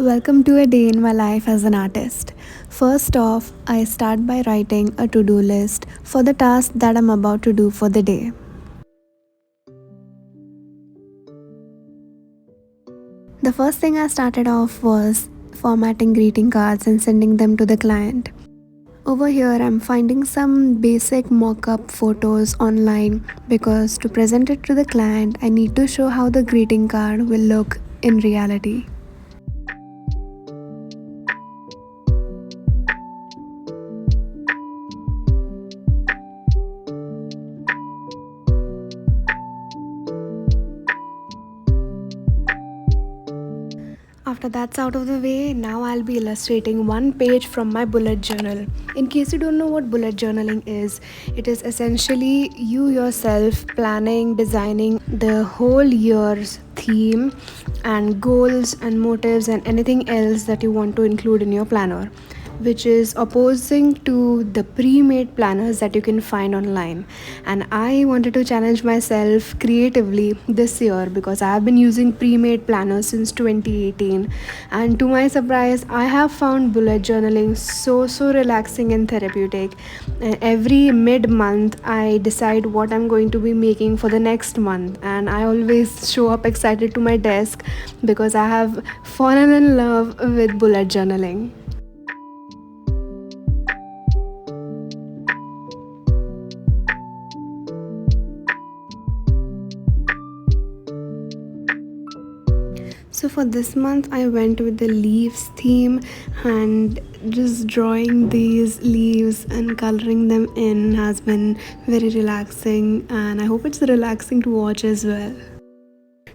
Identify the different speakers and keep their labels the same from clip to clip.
Speaker 1: Welcome to a day in my life as an artist. First off, I start by writing a to do list for the task that I'm about to do for the day. The first thing I started off was formatting greeting cards and sending them to the client. Over here, I'm finding some basic mock up photos online because to present it to the client, I need to show how the greeting card will look in reality. After that's out of the way, now I'll be illustrating one page from my bullet journal. In case you don't know what bullet journaling is, it is essentially you yourself planning, designing the whole year's theme and goals and motives and anything else that you want to include in your planner, which is opposing to the pre-made planners that you can find online. And I wanted to challenge myself creatively this year because I have been using pre-made planners since 2018, and to my surprise I have found bullet journaling so relaxing and therapeutic. And every mid month I decide what I'm going to be making for the next month, and I always show up excited to my desk because I have fallen in love with bullet journaling. So for this month, I went with the leaves theme, and just drawing these leaves and coloring them in has been very relaxing, and I hope it's relaxing to watch as well.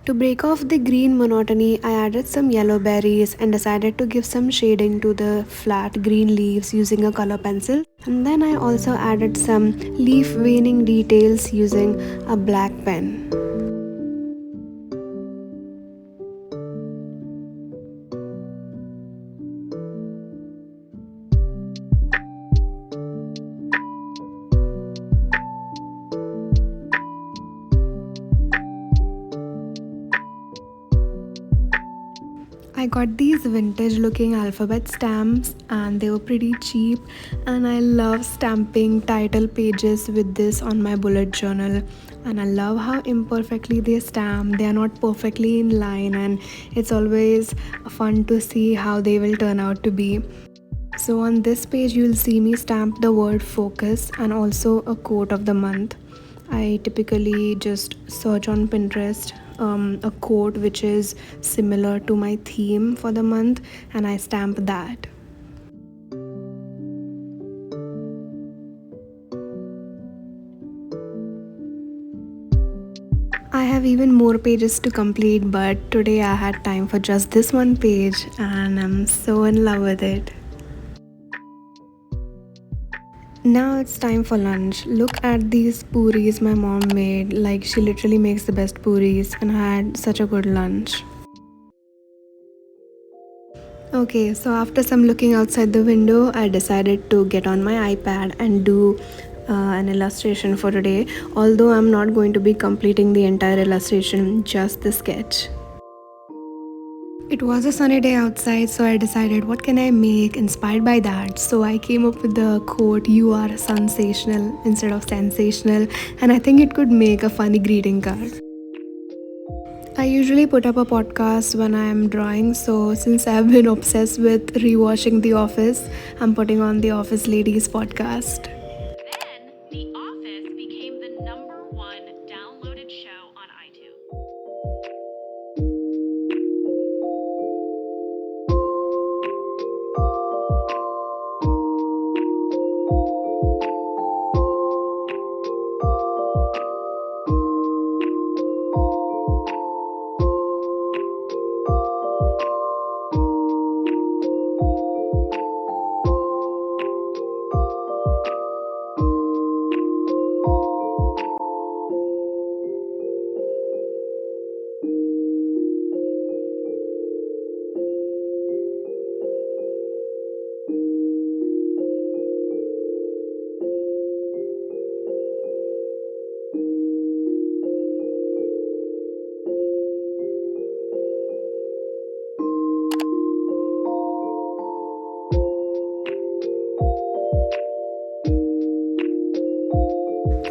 Speaker 1: To break off the green monotony, I added some yellow berries and decided to give some shading to the flat green leaves using a color pencil. And then I also added some leaf veining details using a black pen. I got these vintage looking alphabet stamps and they were pretty cheap, and I love stamping title pages with this on my bullet journal, and I love how imperfectly they stamp. They are not perfectly in line, and it's always fun to see how they will turn out to be. So on this page you'll see me stamp the word focus and also a quote of the month. I typically just search on Pinterest a quote which is similar to my theme for the month, and I stamp that. I have even more pages to complete, but today I had time for just this one page and I'm so in love with it. Now it's time for lunch. Look at these puris my mom made. Like, she literally makes the best puris, and I had such a good lunch. Okay, so after some looking outside the window, I decided to get on my iPad and do an illustration for today. Although I'm not going to be completing the entire illustration, just the sketch. It was a sunny day outside, so I decided what can I make inspired by that. So I came up with the quote, "You are sensational" instead of sensational, and I think it could make a funny greeting card. I usually put up a podcast when I am drawing, so since I've been obsessed with rewatching The Office, I'm putting on The Office Ladies podcast.
Speaker 2: Then, The Office became the number one downloaded show on iTunes.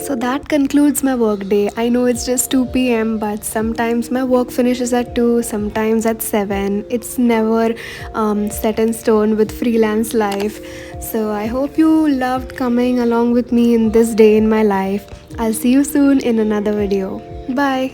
Speaker 1: So that concludes my work day. I know it's just 2 p.m., but sometimes my work finishes at 2, sometimes at 7. It's never set in stone with freelance life. So I hope you loved coming along with me in this day in my life. I'll see you soon in another video. Bye.